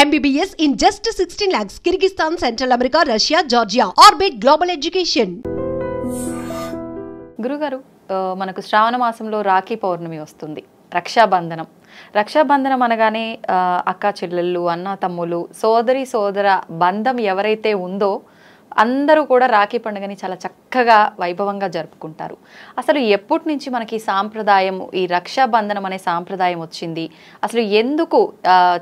MBBS in just 16 lakhs. Kyrgyzstan, Central America, Russia, Georgia. Orbit Global Education. గురుగారు మనకు శ్రావణ మాసంలో రాఖీ పౌర్ణమి వస్తుంది. రక్షాబంధనం అనగానే అక్క చెల్లెళ్ళు, అన్న తమ్ములు, సోదరి సోదర బంధం ఎవరైతే ఉందో అందరూ కూడా రాఖీ పండుగని చాలా చక్కగా వైభవంగా జరుపుకుంటారు. అసలు ఎప్పటి నుంచి మనకి సాంప్రదాయం, ఈ రక్షాబంధనం అనే సాంప్రదాయం వచ్చింది? అసలు ఎందుకు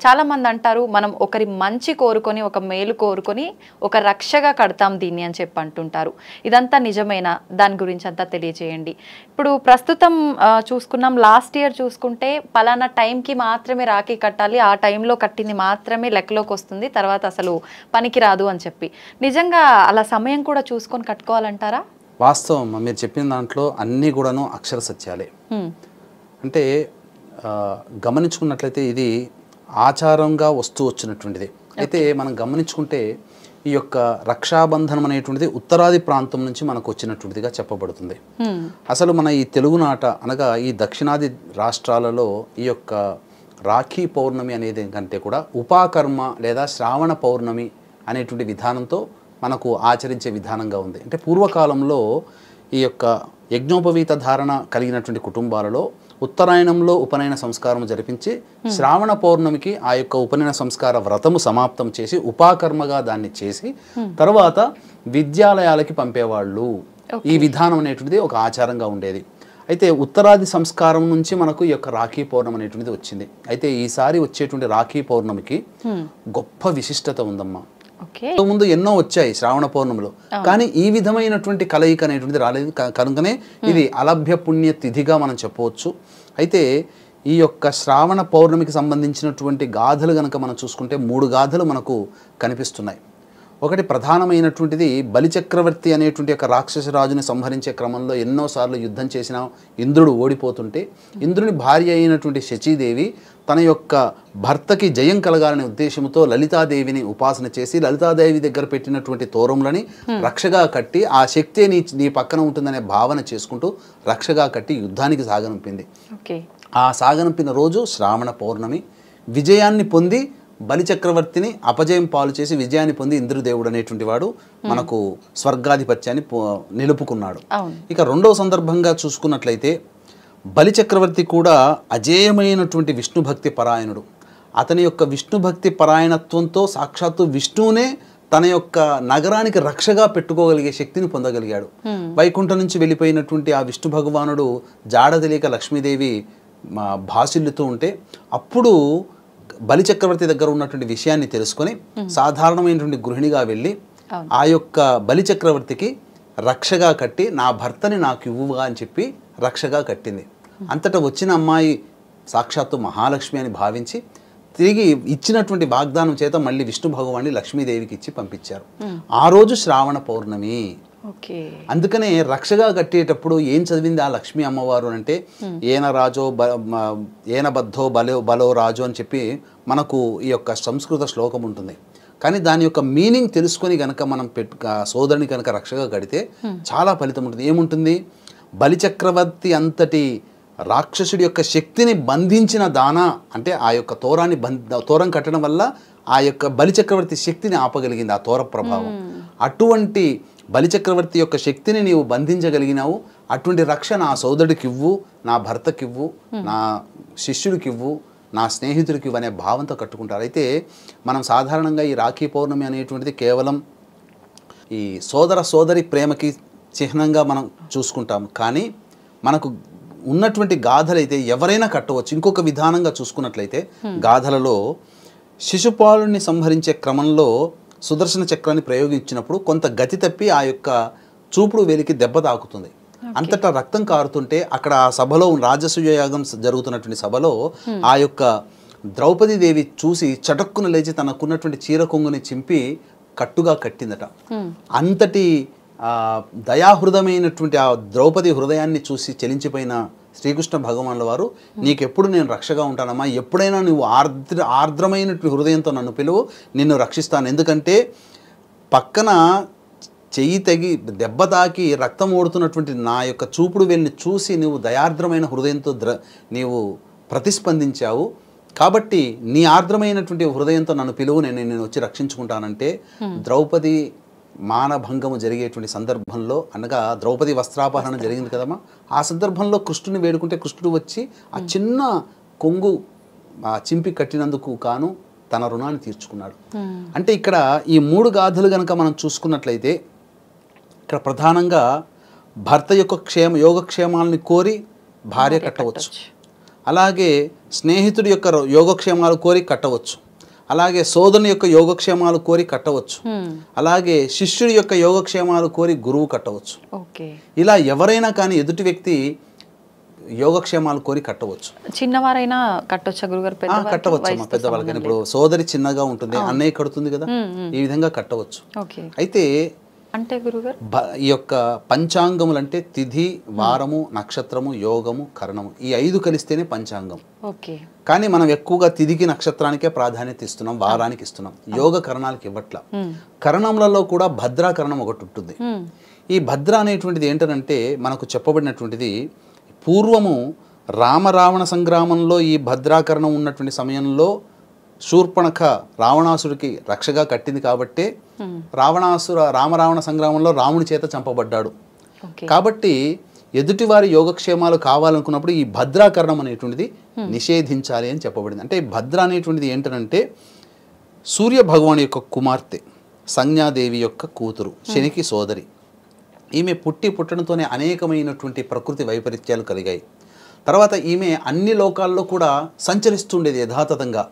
చాలామంది అంటారు మనం ఒకరి మంచి కోరుకొని, ఒక మేలు కోరుకొని ఒక రక్షగా కడతాం దీన్ని అని చెప్పి అంటుంటారు. ఇదంతా నిజమేనా? దాని గురించి అంతా తెలియజేయండి. ఇప్పుడు ప్రస్తుతం చూసుకున్నాం, లాస్ట్ ఇయర్ చూసుకుంటే పలానా టైంకి మాత్రమే రాఖీ కట్టాలి, ఆ టైంలో కట్టింది మాత్రమే లెక్కలోకి వస్తుంది, తర్వాత అసలు పనికి రాదు అని చెప్పి. నిజంగా అలా సమయం కూడా చూసుకొని కట్టుకోవాలంటారా? వాస్తవం మీరు చెప్పిన దాంట్లో అన్నీ కూడాను అక్షర సత్యాలే. అంటే గమనించుకున్నట్లయితే ఇది ఆచారంగా వస్తూ వచ్చినటువంటిది. అయితే మనం గమనించుకుంటే ఈ యొక్క రక్షాబంధనం అనేటువంటిది ఉత్తరాది ప్రాంతం నుంచి మనకు వచ్చినటువంటిదిగా చెప్పబడుతుంది. అసలు మన ఈ తెలుగునాట అనగా ఈ దక్షిణాది రాష్ట్రాలలో ఈ యొక్క రాఖీ పౌర్ణమి అనేది కంటే కూడా ఉపాకర్మ లేదా శ్రావణ పౌర్ణమి అనేటువంటి విధానంతో మనకు ఆచరించే విధానంగా ఉంది. అంటే పూర్వకాలంలో ఈ యొక్క యజ్ఞోపవీత ధారణ కలిగినటువంటి కుటుంబాలలో ఉత్తరాయణంలో ఉపనయన సంస్కారం జరిపించి శ్రావణ పౌర్ణమికి ఆ యొక్క ఉపనయన సంస్కార వ్రతము సమాప్తం చేసి ఉపాకర్మగా దాన్ని చేసి తర్వాత విద్యాలయాలకి పంపేవాళ్ళు. ఈ విధానం అనేటువంటిది ఒక ఆచారంగా ఉండేది. అయితే ఉత్తరాది సంస్కారం నుంచి మనకు ఈ యొక్క రాఖీ పౌర్ణమి అనేటువంటిది వచ్చింది. అయితే ఈసారి వచ్చేటువంటి రాఖీ పౌర్ణమికి గొప్ప విశిష్టత ఉందమ్మా. ముందు ఎన్నో వచ్చాయి శ్రావణ పౌర్ణమిలో, కానీ ఈ విధమైనటువంటి కలయిక అనేటువంటిది రాలేదు. కనుకనే ఇది అలభ్య పుణ్య తిథిగా మనం చెప్పవచ్చు. అయితే ఈ యొక్క శ్రావణ పౌర్ణమికి సంబంధించినటువంటి గాథలు కనుక మనం చూసుకుంటే 3 గాథలు మనకు కనిపిస్తున్నాయి. ఒకటి ప్రధానమైనటువంటిది బలిచక్రవర్తి అనేటువంటి యొక్క రాక్షస రాజుని సంహరించే క్రమంలో ఎన్నోసార్లు యుద్ధం చేసిన ఇంద్రుడు ఓడిపోతుంటే ఇంద్రుని భార్య అయినటువంటి శచీదేవి తన యొక్క భర్తకి జయం కలగాలనే ఉద్దేశంతో లలితాదేవిని ఉపాసన చేసి లలితాదేవి దగ్గర పెట్టినటువంటి తోరములని రక్షగా కట్టి ఆ శక్తి నీ పక్కన ఉంటుందనే భావన చేసుకుంటూ రక్షగా కట్టి యుద్ధానికి సాగనంపింది. ఆ సాగనంపిన రోజు శ్రావణ పౌర్ణమి. విజయాన్ని పొంది బలిచక్రవర్తిని అపజయం పాలు చేసి విజయాన్ని పొంది ఇంద్రదేవుడు అనేటువంటి వాడు మనకు స్వర్గాధిపత్యాన్ని నిలుపుకున్నాడు. ఇక రెండవ సందర్భంగా చూసుకున్నట్లయితే బలిచక్రవర్తి కూడా అజేయమైనటువంటి విష్ణుభక్తి పరాయణుడు. అతని యొక్క విష్ణుభక్తి పరాయణత్వంతో సాక్షాత్తు విష్ణువునే తన యొక్క నగరానికి రక్షగా పెట్టుకోగలిగే శక్తిని పొందగలిగాడు. వైకుంఠం నుంచి వెళ్ళిపోయినటువంటి ఆ విష్ణు భగవానుడు జాడ తెలియక లక్ష్మీదేవి భాసిల్లుతూ ఉంటే అప్పుడు బలిచక్రవర్తి దగ్గర ఉన్నటువంటి విషయాన్ని తెలుసుకొని సాధారణమైనటువంటి గృహిణిగా వెళ్ళి ఆ యొక్క బలిచక్రవర్తికి రక్షగా కట్టి నా భర్తని నాకు ఇవ్వుగా అని చెప్పి రక్షగా కట్టింది. అంతటా వచ్చిన అమ్మాయి సాక్షాత్తు మహాలక్ష్మి అని భావించి తిరిగి ఇచ్చినటువంటి వాగ్దానం చేత మళ్ళీ విష్ణు భగవాన్ని లక్ష్మీదేవికి ఇచ్చి పంపించారు. ఆ రోజు శ్రావణ పౌర్ణమి. అందుకనే రక్షగా కట్టేటప్పుడు ఏం చదివింది ఆ లక్ష్మీ అమ్మవారు అంటే ఏన బద్ధో బలో రాజు అని చెప్పి మనకు ఈ యొక్క సంస్కృత శ్లోకం ఉంటుంది. కానీ దాని యొక్క మీనింగ్ తెలుసుకొని గనక మనం సోదరుని కనుక రక్షగా కడితే చాలా ఫలితం ఉంటుంది. ఏముంటుంది? బలిచక్రవర్తి అంతటి రాక్షసుడి యొక్క శక్తిని బంధించిన దాన అంటే ఆ యొక్క తోరం కట్టడం వల్ల ఆ యొక్క బలిచక్రవర్తి శక్తిని ఆపగలిగింది ఆ తోర ప్రభావం. అటువంటి బలిచక్రవర్తి యొక్క శక్తిని నీవు బంధించగలిగినావు. అటువంటి రక్ష నా సోదరుడికి ఇవ్వు, నా భర్తకివ్వు, నా శిష్యుడికివ్వు, నా స్నేహితుడికి ఇవ్వు అనే భావంతో కట్టుకుంటారు. అయితే మనం సాధారణంగా ఈ రాఖీ పౌర్ణమి అనేటువంటిది కేవలం ఈ సోదరి ప్రేమకి చిహ్నంగా మనం చూసుకుంటాం. కానీ మనకు ఉన్నటువంటి గాథలైతే ఎవరైనా కట్టవచ్చు. ఇంకొక విధానంగా చూసుకున్నట్లయితే గాథలలో శిశుపాలుని సంహరించే క్రమంలో సుదర్శన చక్రాన్ని ప్రయోగించినప్పుడు కొంత గతి తప్పి ఆ యొక్క చూపుడు వేలికి దెబ్బ తాకుతుంది. అంతటా రక్తం కారుతుంటే అక్కడ ఆ సభలో రాజసూయ యాగం జరుగుతున్నటువంటి సభలో ఆ యొక్క ద్రౌపదీదేవి చూసి చటక్కున లేచి తనకున్నటువంటి చీర కొంగుని చింపి కట్టుగా కట్టిందట. అంతటి దయాహృదమైనటువంటి ఆ ద్రౌపది హృదయాన్ని చూసి చలించిపోయిన శ్రీకృష్ణ భగవానుల వారు నీకెప్పుడు నేను రక్షగా ఉంటానమ్మా, ఎప్పుడైనా నువ్వు ఆర్ద్రమైనటువంటి హృదయంతో నన్ను పిలువు, నిన్ను రక్షిస్తాను. ఎందుకంటే పక్కన చెయ్యి తగి దెబ్బ తాకి రక్తం ఓడుతున్నటువంటి నా యొక్క చూపుడు వెళ్ళి చూసి నువ్వు దయార్ద్రమైన హృదయంతో నీవు ప్రతిస్పందించావు. కాబట్టి నీ ఆర్ద్రమైనటువంటి హృదయంతో నన్ను పిలువు, నేను వచ్చి రక్షించుకుంటానంటే ద్రౌపది మానభంగము జరిగేటువంటి సందర్భంలో, అనగా ద్రౌపది వస్త్రాపహరణ జరిగింది కదమ్మా, ఆ సందర్భంలో కృష్ణుని వేడుకుంటే కృష్ణుడు వచ్చి ఆ చిన్న కొంగు చింపి కట్టినందుకు కాను తన రుణాన్ని తీర్చుకున్నాడు. అంటే ఇక్కడ ఈ 3 గాథలు కనుక మనం చూసుకున్నట్లయితే ఇక్కడ ప్రధానంగా భర్త యొక్క యోగక్షేమాలని కోరి భార్య కట్టవచ్చు, అలాగే స్నేహితుడి యొక్క యోగక్షేమాలు కోరి కట్టవచ్చు, అలాగే సోదరుని యొక్క యోగక్షేమాలు కోరి కట్టవచ్చు, అలాగే శిష్యుడి యొక్క యోగక్షేమాలు కోరి గురువు కట్టవచ్చు. ఇలా ఎవరైనా కానీ ఎదుటి వ్యక్తి యోగక్షేమాలు కోరి కట్టవచ్చు. చిన్నవారైనా కట్టొచ్చా గురుగారు? కట్టవచ్చు పెద్దవాళ్ళకి. ఇప్పుడు సోదరి చిన్నగా ఉంటుంది, అన్నయ్య కడుతుంది కదా, ఈ విధంగా కట్టవచ్చు. అయితే అంటే గురుగారు ఈ యొక్క పంచాంగములు అంటే తిథి, వారము, నక్షత్రము, యోగము, కరణము, ఈ 5 కలిస్తేనే పంచాంగం. కానీ మనం ఎక్కువగా తిథికి నక్షత్రానికే ప్రాధాన్యత ఇస్తున్నాం, వారానికి ఇస్తున్నాం, యోగ కరణాలకు ఇవ్వట్ల. కరణములలో కూడా భద్రాకరణం ఒకటి ఉంటుంది. ఈ భద్ర అనేటువంటిది ఏంటంటే మనకు చెప్పబడినటువంటిది పూర్వము రామరావణ సంగ్రామంలో ఈ భద్రాకరణం ఉన్నటువంటి సమయంలో శూర్పణఖ రావణాసుడికి రక్షగా కట్టింది కాబట్టే రామరావణ సంగ్రామంలో రాముని చేత చంపబడ్డాడు. కాబట్టి ఎదుటివారి యోగక్షేమాలు కావాలనుకున్నప్పుడు ఈ భద్రాకరణం అనేటువంటిది నిషేధించాలి అని చెప్పబడింది. అంటే భద్ర అనేటువంటిది ఏంటంటే సూర్య భగవాన్ యొక్క కుమార్తె, సంజ్ఞాదేవి యొక్క కూతురు, శనికి సోదరి. ఈమె పుట్టడంతోనే అనేకమైనటువంటి ప్రకృతి వైపరీత్యాలు కలిగాయి. తర్వాత ఈమె అన్ని లోకాల్లో కూడా సంచరిస్తుండేది యథాతథంగా.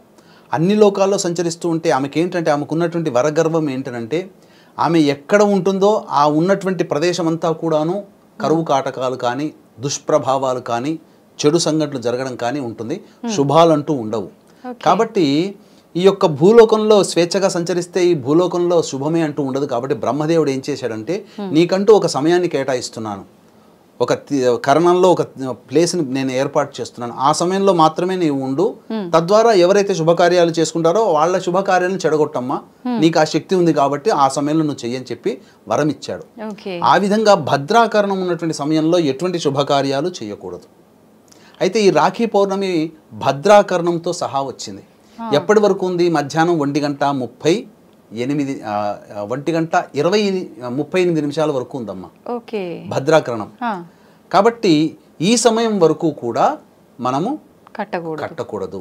అన్ని లోకాల్లో సంచరిస్తూ ఉంటే ఆమెకి ఏంటంటే ఆమెకున్నటువంటి వరగర్వం ఏంటంటే ఆమె ఎక్కడ ఉంటుందో ఆ ఉన్నటువంటి ప్రదేశం అంతా కూడాను కరువు కాటకాలు కానీ, దుష్ప్రభావాలు కానీ, చెడు సంఘటనలు జరగడం కానీ ఉంటుంది, శుభాలంటూ ఉండవు. కాబట్టి ఈ యొక్క భూలోకంలో స్వేచ్ఛగా సంచరిస్తే ఈ భూలోకంలో శుభమే అంటూ ఉండదు. కాబట్టి బ్రహ్మదేవుడు ఏం చేశాడంటే నీకంటూ ఒక సమయాన్ని కేటాయిస్తున్నాను, ఒక కరణంలో ఒక ప్లేస్ని నేను ఏర్పాటు చేస్తున్నాను, ఆ సమయంలో మాత్రమే నీవు ఉండు, తద్వారా ఎవరైతే శుభకార్యాలు చేసుకుంటారో వాళ్ళ శుభకార్యాలను చెడగొట్టమ్మా, నీకు ఆ శక్తి ఉంది కాబట్టి ఆ సమయంలో నువ్వు చెయ్యని చెప్పి వరం ఇచ్చాడు. ఆ విధంగా భద్రాకరణం ఉన్నటువంటి సమయంలో ఎటువంటి శుభకార్యాలు చేయకూడదు. అయితే ఈ రాఖీ పౌర్ణమి భద్రాకరణంతో సహా వచ్చింది. ఎప్పటి వరకు ఉంది? మధ్యాహ్నం 1:38 వరకు ఉందమ్మా భద్రాకరణం. కాబట్టి ఈ సమయం వరకు కూడా మనము కట్టకూడదు.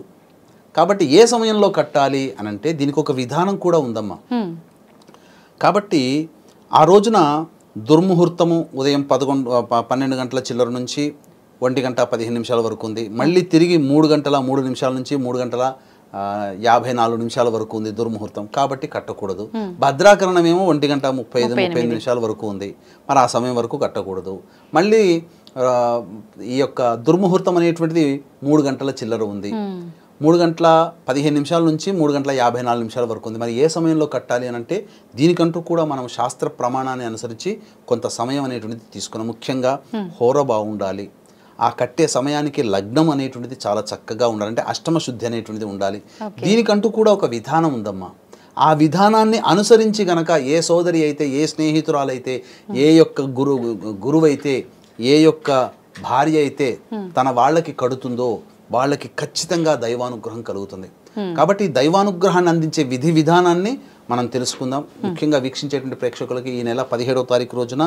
కాబట్టి ఏ సమయంలో కట్టాలి అని అంటే దీనికి ఒక విధానం కూడా ఉందమ్మా. కాబట్టి ఆ రోజున దుర్ముహూర్తము ఉదయం 12 గంటల చిల్లర నుంచి 1:15 వరకు ఉంది. మళ్ళీ తిరిగి 3 గంటల 3 నిమిషాల నుంచి 3 గంటల 54 వరకు ఉంది దుర్ముహూర్తం. కాబట్టి కట్టకూడదు. భద్రాకరణం ఏమో 1:35 వరకు ఉంది. మరి ఆ సమయం వరకు కట్టకూడదు. మళ్ళీ ఈ యొక్క దుర్ముహూర్తం అనేటువంటిది 3 గంటల చిల్లర ఉంది. 3:15 నుంచి 3:54 వరకు ఉంది. మరి ఏ సమయంలో కట్టాలి అని అంటే దీనికంటూ కూడా మనం శాస్త్ర ప్రమాణాన్ని అనుసరించి కొంత సమయం అనేటువంటిది తీసుకున్నాం. ముఖ్యంగా హోర బాగుండాలి, ఆ కట్టే సమయానికి లగ్నం అనేటువంటిది చాలా చక్కగా ఉండాలి, అంటే అష్టమ శుద్ధి అనేటువంటిది ఉండాలి. దీనికంటూ కూడా ఒక విధానం ఉందమ్మా. ఆ విధానాన్ని అనుసరించి గనక ఏ సోదరి అయితే, ఏ స్నేహితురాలైతే, ఏ యొక్క గురువైతే, ఏ యొక్క భార్య అయితే తన వాళ్ళకి కడుతుందో వాళ్ళకి ఖచ్చితంగా దైవానుగ్రహం కలుగుతుంది. కాబట్టి దైవానుగ్రహాన్ని అందించే విధి విధానాన్ని మనం తెలుసుకుందాం. ముఖ్యంగా వీక్షించేటువంటి ప్రేక్షకులకి ఈ నెల 17వ తారీఖు రోజున,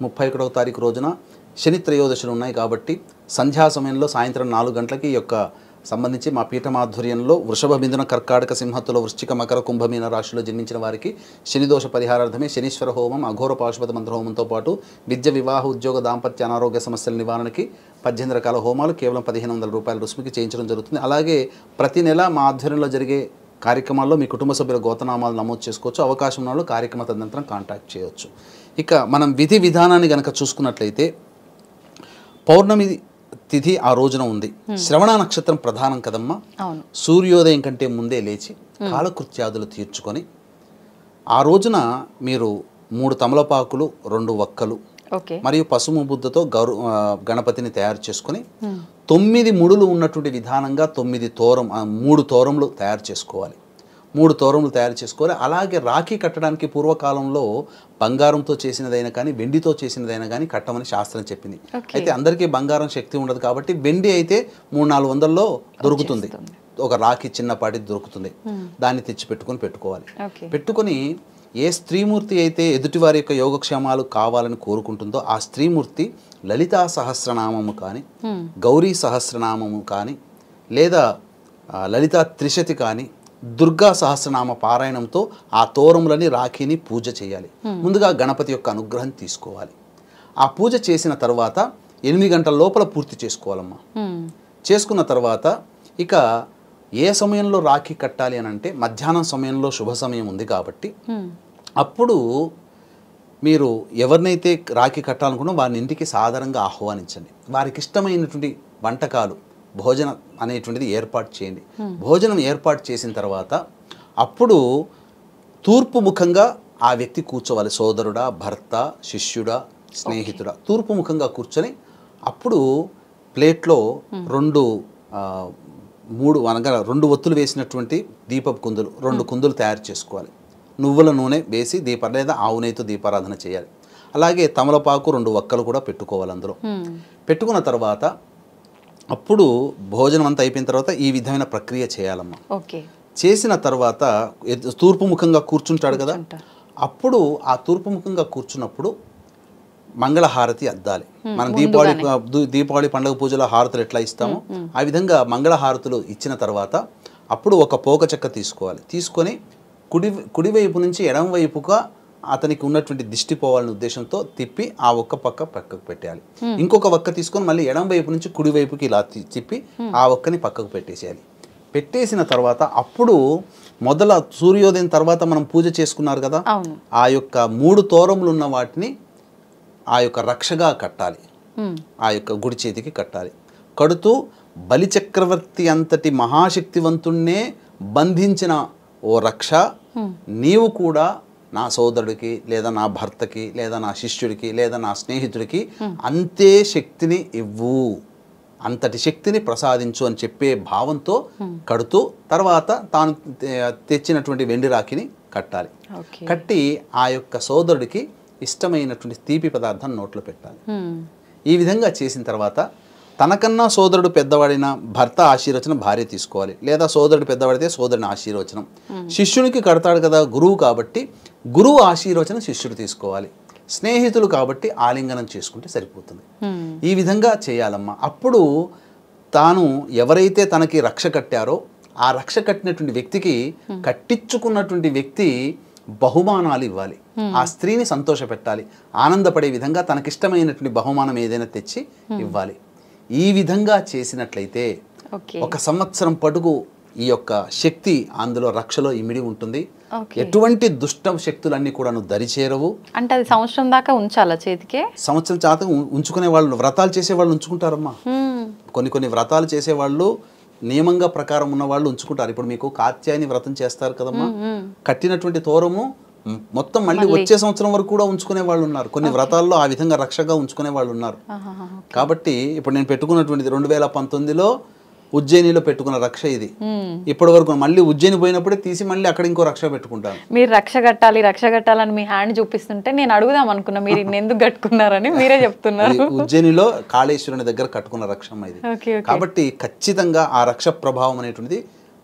31వ తారీఖు రోజున శని త్రయోదశులు ఉన్నాయి. కాబట్టి సంధ్యా సమయంలో సాయంత్రం 4 గంటలకి ఈ యొక్క సంబంధించి మా పీఠమాధుర్యంలో వృషభ, మిథున, కర్కాటక, సింహత్తుల, వృశ్చిక, మకర, కుంభమీన రాశిలో జన్మించిన వారికి శనిదోష పరిహారార్థమే శనీశ్వర హోమం, అఘోర పాశుపత మంత్ర హోమంతో పాటు విద్య, వివాహ, ఉద్యోగ, దాంపత్య, అనారోగ్య సమస్యల నివారణకి 18 రకాల హోమాలు కేవలం 1500 రూపాయల రుసుముకి చేయించడం జరుగుతుంది. అలాగే ప్రతి నెల మా ఆధ్వర్యంలో జరిగే కార్యక్రమాల్లో మీ కుటుంబ సభ్యుల గోతనామాలు నమోదు చేసుకోవచ్చు. అవకాశం ఉన్న వాళ్ళు కార్యక్రమ తదనంతరం కాంటాక్ట్ చేయవచ్చు. ఇక మనం విధి విధానాన్ని కనుక చూసుకున్నట్లయితే పౌర్ణమి తిథి ఆ రోజున ఉంది. శ్రవణ నక్షత్రం ప్రధానం కదమ్మా. సూర్యోదయం కంటే ముందే లేచి కాలకృత్యాదులు తీర్చుకొని ఆ రోజున మీరు 3 తమలపాకులు, 2 వక్కలు మరియు పసుపు బుద్ధతో గణపతిని తయారు చేసుకొని 9 ముడులు ఉన్నటువంటి విధానంగా 3 తోరములు తయారు చేసుకోవాలి. 3 తోరములు తయారు చేసుకోవాలి. అలాగే రాఖీ కట్టడానికి పూర్వకాలంలో బంగారంతో చేసినదైనా కానీ, వెండితో చేసినదైనా కానీ కట్టమని శాస్త్రం చెప్పింది. అయితే అందరికీ బంగారం శక్తి ఉండదు కాబట్టి వెండి అయితే 300-400లో దొరుకుతుంది. ఒక రాఖీ చిన్నపాటి దొరుకుతుంది, దాన్ని తెచ్చి పెట్టుకోవాలి. ఓకే. పెట్టుకొని ఏ స్త్రీమూర్తి అయితే ఎదుటివారి యొక్క యోగక్షేమాలు కావాలని కోరుకుంటుందో ఆ స్త్రీమూర్తి లలితా సహస్రనామము కానీ, గౌరీ సహస్రనామము కానీ, లేదా లలితా త్రిశతి కానీ, దుర్గా సహస్రనామ పారాయణంతో ఆ తోరములని రాఖీని పూజ చేయాలి. ముందుగా గణపతి యొక్క అనుగ్రహం తీసుకోవాలి. ఆ పూజ చేసిన తర్వాత 8 గంటల లోపల పూర్తి చేసుకోవాలమ్మా. చేసుకున్న తర్వాత ఇక ఏ సమయంలో రాఖీ కట్టాలి అని అంటే మధ్యాహ్నం సమయంలో శుభ సమయం ఉంది కాబట్టి అప్పుడు మీరు ఎవరినైతే రాఖీ కట్టాలనుకున్నా వారిని ఇంటికి సాధారణంగా ఆహ్వానించండి. వారికి ఇష్టమైనటువంటి వంటకాలు భోజనం అనేటువంటిది ఏర్పాటు చేయండి. భోజనం ఏర్పాటు చేసిన తర్వాత అప్పుడు తూర్పు ముఖంగా ఆ వ్యక్తి కూర్చోవాలి. సోదరుడా, భర్త, శిష్యుడా, స్నేహితుడా, తూర్పు ముఖంగా కూర్చొని అప్పుడు ప్లేట్లో 2 ఒత్తులు వేసినటువంటి దీపపు కుందులు 2 కుందులు తయారు చేసుకోవాలి. నువ్వుల నూనె వేసి లేదా ఆవు నెయ్యితో దీపారాధన చేయాలి. అలాగే తమలపాకు 2 వక్కలు కూడా పెట్టుకోవాలి. అందులో పెట్టుకున్న తర్వాత అప్పుడు భోజనం అంతా అయిపోయిన తర్వాత ఈ విధమైన ప్రక్రియ చేయాలమ్మా. చేసిన తర్వాత తూర్పు ముఖంగా కూర్చుంటాడు కదా, అప్పుడు ఆ తూర్పు ముఖంగా కూర్చున్నప్పుడు మంగళహారతి అద్దాలి. మనం దీపావళి పండుగ పూజలో హారతులు ఎట్లా ఇస్తామో ఆ విధంగా మంగళహారతులు ఇచ్చిన తర్వాత అప్పుడు ఒక పోక చెక్క తీసుకోవాలి. తీసుకొని కుడివైపు నుంచి ఎడమ వైపుగా అతనికి ఉన్నటువంటి దిష్టి పోవాలనే ఉద్దేశంతో తిప్పి ఆ ఒక్క పక్కకు పెట్టేయాలి. ఇంకొక వక్క తీసుకొని మళ్ళీ ఎడమ వైపు నుంచి కుడివైపుకి ఇలా తిప్పి ఆ ఒక్కని పక్కకు పెట్టేసేయాలి. పెట్టేసిన తర్వాత అప్పుడు సూర్యోదయం తర్వాత మనం పూజ చేసుకున్నారు కదా, ఆ యొక్క 3 తోరములు ఉన్న వాటిని ఆ యొక్క రక్షగా కట్టాలి. ఆ యొక్క గుడి చేతికి కట్టాలి. కడుతూ బలిచక్రవర్తి అంతటి మహాశక్తివంతుణ్ణే బంధించిన ఓ రక్ష, నీవు కూడా నా సోదరుడికి లేదా నా భర్తకి లేదా నా శిష్యుడికి లేదా నా స్నేహితుడికి అంతే శక్తిని ఇవ్వు, అంతటి శక్తిని ప్రసాదించు అని చెప్పే భావంతో కడుతూ తర్వాత తాను తెచ్చినటువంటి వెండి రాఖీని కట్టాలి. కట్టి ఆ యొక్క సోదరుడికి ఇష్టమైనటువంటి తీపి పదార్థాన్ని నోట్లో పెట్టాలి. ఈ విధంగా చేసిన తర్వాత తనకన్నా సోదరుడు పెద్దవాడిన భర్త ఆశీర్వచనం భార్య తీసుకోవాలి, లేదా సోదరుడు పెద్దవాడితే సోదరుని ఆశీర్వచనం. శిష్యునికి కడతాడు కదా గురువు కాబట్టి గురువు ఆశీర్వచనం శిష్యుడు తీసుకోవాలి. స్నేహితులు కాబట్టి ఆలింగనం చేసుకుంటే సరిపోతుంది. ఈ విధంగా చేయాలమ్మా. అప్పుడు తాను ఎవరైతే తనకి రక్ష కట్టారో ఆ రక్ష కట్టినటువంటి వ్యక్తికి కట్టించుకున్నటువంటి వ్యక్తి బహుమానాలు ఇవ్వాలి. ఆ స్త్రీని సంతోష పెట్టాలి. ఆనందపడే విధంగా తనకిష్టమైనటువంటి బహుమానం ఏదైనా తెచ్చి ఇవ్వాలి. ఈ విధంగా చేసినట్లయితే 1 సంవత్సరం పొడుగు ఈ యొక్క శక్తి అందులో రక్షలో ఇమిడి ఉంటుంది. ఎటువంటి దుష్ట శక్తులన్నీ కూడా దరిచేరవు. అంటే అది సంవత్సరం దాకా ఉంచాలా చేతికే? సంవత్సరం దాకా ఉంచుకునే వాళ్ళు, వ్రతాలు చేసే వాళ్ళు ఉంచుకుంటారమ్మా. కొన్ని వ్రతాలు చేసే వాళ్ళు నియమంగా ప్రకారం ఉన్న వాళ్ళు ఉంచుకుంటారు. ఇప్పుడు మీకు కాత్యాయని వ్రతం చేస్తారు కదమ్మా, కట్టినటువంటి తోరము మొత్తం మళ్ళీ వచ్చే సంవత్సరం వరకు కూడా ఉంచుకునే వాళ్ళు ఉన్నారు. కొన్ని వ్రతాల్లో ఆ విధంగా రక్షగా ఉంచుకునే వాళ్ళు ఉన్నారు. కాబట్టి ఇప్పుడు నేను పెట్టుకున్నటువంటిది 2019లో ఉజ్జయినిలో పెట్టుకున్న రక్ష ఇది. ఇప్పటి వరకు మళ్ళీ ఉజ్జయిని పోయినప్పుడే తీసి మళ్ళీ అక్కడ ఇంకో రక్ష పెట్టుకుంటాను. మీరు రక్ష కట్టాలని మీ హ్యాండ్ చూపిస్తుంటే నేను అడుగుదాం అనుకున్నా మీరు ఎందుకు కట్టుకున్నారని, మీరే చెప్తున్నారు. ఉజ్జయినిలో కాళేశ్వరుని దగ్గర కట్టుకున్న రక్షం ఇది. కాబట్టి ఖచ్చితంగా ఆ రక్ష ప్రభావం అనేటువంటిది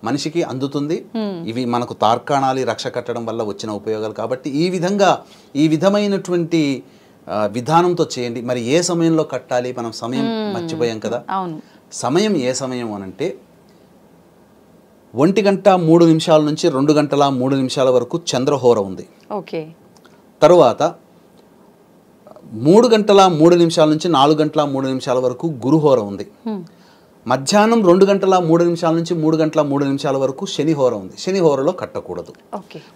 మనిషికి అందుతుంది. ఇవి మనకు తార్కాణాలి రక్ష కట్టడం వల్ల వచ్చిన ఉపయోగాలు. కాబట్టి ఈ విధమైనటువంటి విధానంతో చేయండి. మరి ఏ సమయంలో కట్టాలి? మనం సమయం మర్చిపోయాం కదా. సమయం ఏ సమయం అనంటే 1:03 నుంచి 2:03 వరకు చంద్రహోర ఉంది. తరువాత 3:03 నుంచి 4:03 వరకు గురుహోర ఉంది. మధ్యాహ్నం 2:03 నుంచి 3:03 వరకు శనిహోర ఉంది. శనిహోరలో కట్టకూడదు.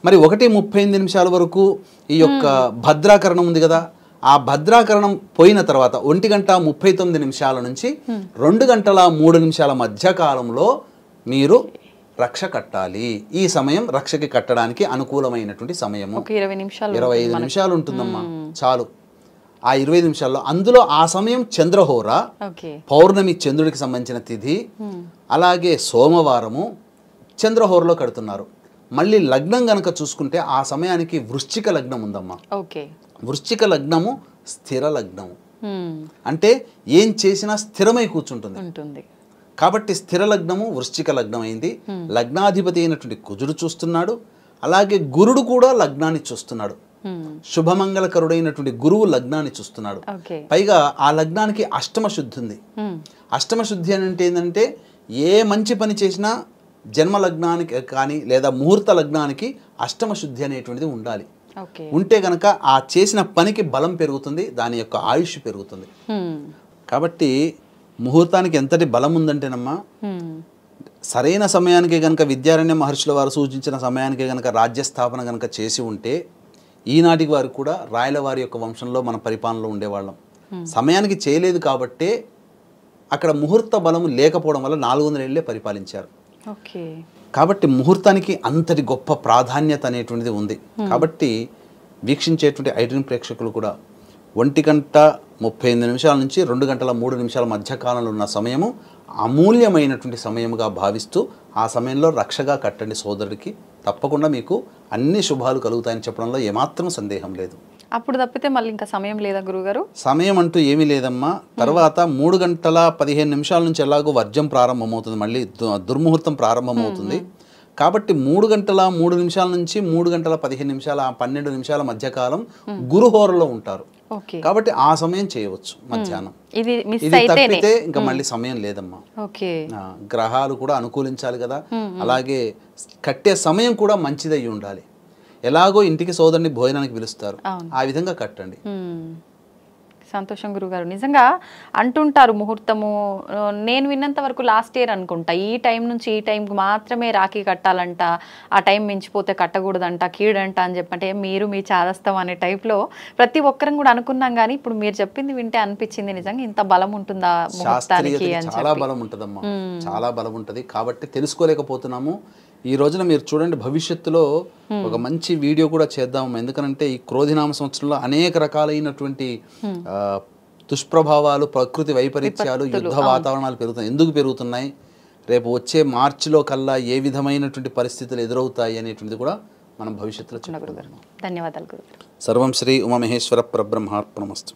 మరి 1:35 వరకు ఈ యొక్క భద్రాకరణం ఉంది కదా, ఆ భద్రాకరణం పోయిన తర్వాత 1:39 నుంచి 2:03 మధ్య కాలంలో మీరు రక్ష కట్టాలి. ఈ సమయం రక్షకి కట్టడానికి అనుకూలమైనటువంటి సమయము. 25 నిమిషాలు ఉంటుందమ్మా చాలు. ఆ 25 నిమిషాల్లో అందులో ఆ సమయం చంద్రహోర, పౌర్ణమి చంద్రుడికి సంబంధించిన తిథి, అలాగే సోమవారము చంద్రహోరలో కడుతున్నారు. మళ్ళీ లగ్నం గనక చూసుకుంటే ఆ సమయానికి వృశ్చిక లగ్నం ఉందమ్మా. వృశ్చిక లగ్నము స్థిర లగ్నము, అంటే ఏం చేసినా స్థిరమై కూర్చుంటుంది. కాబట్టి స్థిర లగ్నము వృశ్చిక లగ్నం అయింది. లగ్నాధిపతి అయినటువంటి కుజుడు చూస్తున్నాడు, అలాగే గురుడు కూడా లగ్నాన్ని చూస్తున్నాడు. శుభమంగళకరుడైనటువంటి గురువు లగ్నాన్ని చూస్తున్నాడు. పైగా ఆ లగ్నానికి అష్టమ శుద్ధి ఉంది. అష్టమ శుద్ధి అంటే ఏంటంటే ఏ మంచి పని చేసినా జన్మ లగ్నానికి కానీ లేదా ముహూర్త లగ్నానికి అష్టమ శుద్ధి అనేటువంటిది ఉండాలి. ఉంటే గనక ఆ చేసిన పనికి బలం పెరుగుతుంది, దాని యొక్క ఆయుష్ పెరుగుతుంది. కాబట్టి ముహూర్తానికి ఎంతటి బలం ఉందంటేనమ్మా, సరైన సమయానికి గనక విద్యారణ్య మహర్షుల వారు సూచించిన సమయానికి గనక రాజ్యస్థాపన గనక చేసి ఉంటే ఈనాటికి వారు కూడా రాయల వారి యొక్క వంశంలో మన పరిపాలనలో ఉండేవాళ్ళం. సమయానికి చేయలేదు కాబట్టే అక్కడ ముహూర్త బలము లేకపోవడం వల్ల 400 ఏళ్లే పరిపాలించారు. కాబట్టి ముహూర్తానికి అంతటి గొప్ప ప్రాధాన్యత అనేటువంటిది ఉంది. కాబట్టి వీక్షించేటువంటి ఐడ్రీమ్ ప్రేక్షకులు కూడా 1:38 నుంచి 2:03 మధ్య కాలంలో ఉన్న సమయము అమూల్యమైనటువంటి సమయముగా భావిస్తూ ఆ సమయంలో రక్షగా కట్టండి సోదరుడికి. తప్పకుండా మీకు అన్ని శుభాలు కలుగుతాయని చెప్పడంలో ఏమాత్రం సందేహం లేదు. అప్పుడు తప్పితే మళ్ళీ ఇంకా సమయం లేదా గురుగారు? సమయం అంటూ ఏమీ లేదమ్మా. తర్వాత 3:15 నుంచి ఎలాగో వర్జం ప్రారంభమవుతుంది, మళ్ళీ దుర్ముహూర్తం ప్రారంభమవుతుంది. కాబట్టి 3:03 నుంచి 3:15 ఆ 12 నిమిషాల మధ్యకాలం గురుహోరలో ఉంటారు. కాబట్టి ఆ సమయం చేయవచ్చు మధ్యాహ్నం. ఇది తప్పితే ఇంకా మళ్ళీ సమయం లేదమ్మా. గ్రహాలు కూడా అనుకూలించాలి కదా, అలాగే కట్టే సమయం కూడా మంచిదయ్యి ఉండాలి. ఎలాగో ఇంటికి సోదరుని భోజనానికి పిలుస్తారు, ఆ విధంగా కట్టండి. సంతోషం గురుగారు. నిజంగా అంటుంటారు ముహూర్తము, నేను విన్నంత వరకు లాస్ట్ ఇయర్ అనుకుంటా, ఈ టైం నుంచి ఈ టైంకి మాత్రమే రాఖీ కట్టాలంట, ఆ టైం మించిపోతే కట్టకూడదంట, కీడంట అని చెప్పంటే మీరు మీ చాదస్తం అనే టైప్లో ప్రతి ఒక్కరం కూడా అనుకున్నాం. కానీ ఇప్పుడు మీరు చెప్పింది వింటే అనిపించింది నిజంగా ఇంత బలం ఉంటుందా ముహూర్తానికి అని. చాలా బలం ఉంటుందమ్మా, చాలా బలం ఉంటుంది. కాబట్టి తెలుసుకోలేకపోతున్నాము. ఈ రోజున మీరు చూడండి, భవిష్యత్తులో ఒక మంచి వీడియో కూడా చేద్దాము. ఎందుకనంటే ఈ క్రోధినామ సంవత్సరంలో అనేక రకాలైనటువంటి దుష్ప్రభావాలు, ప్రకృతి వైపరీత్యాలు, యుద్ధ వాతావరణాలు పెరుగుతాయి. ఎందుకు పెరుగుతున్నాయి, రేపు వచ్చే మార్చిలో కల్లా ఏ విధమైనటువంటి పరిస్థితులు ఎదురవుతాయి అనేటువంటిది కూడా మనం భవిష్యత్తులో చూడగలుగుతాం. ధన్యవాదాలు గురుగారు. సర్వం శ్రీ ఉమామహేశ్వర పరబ్రహ్మార్పణమస్తు.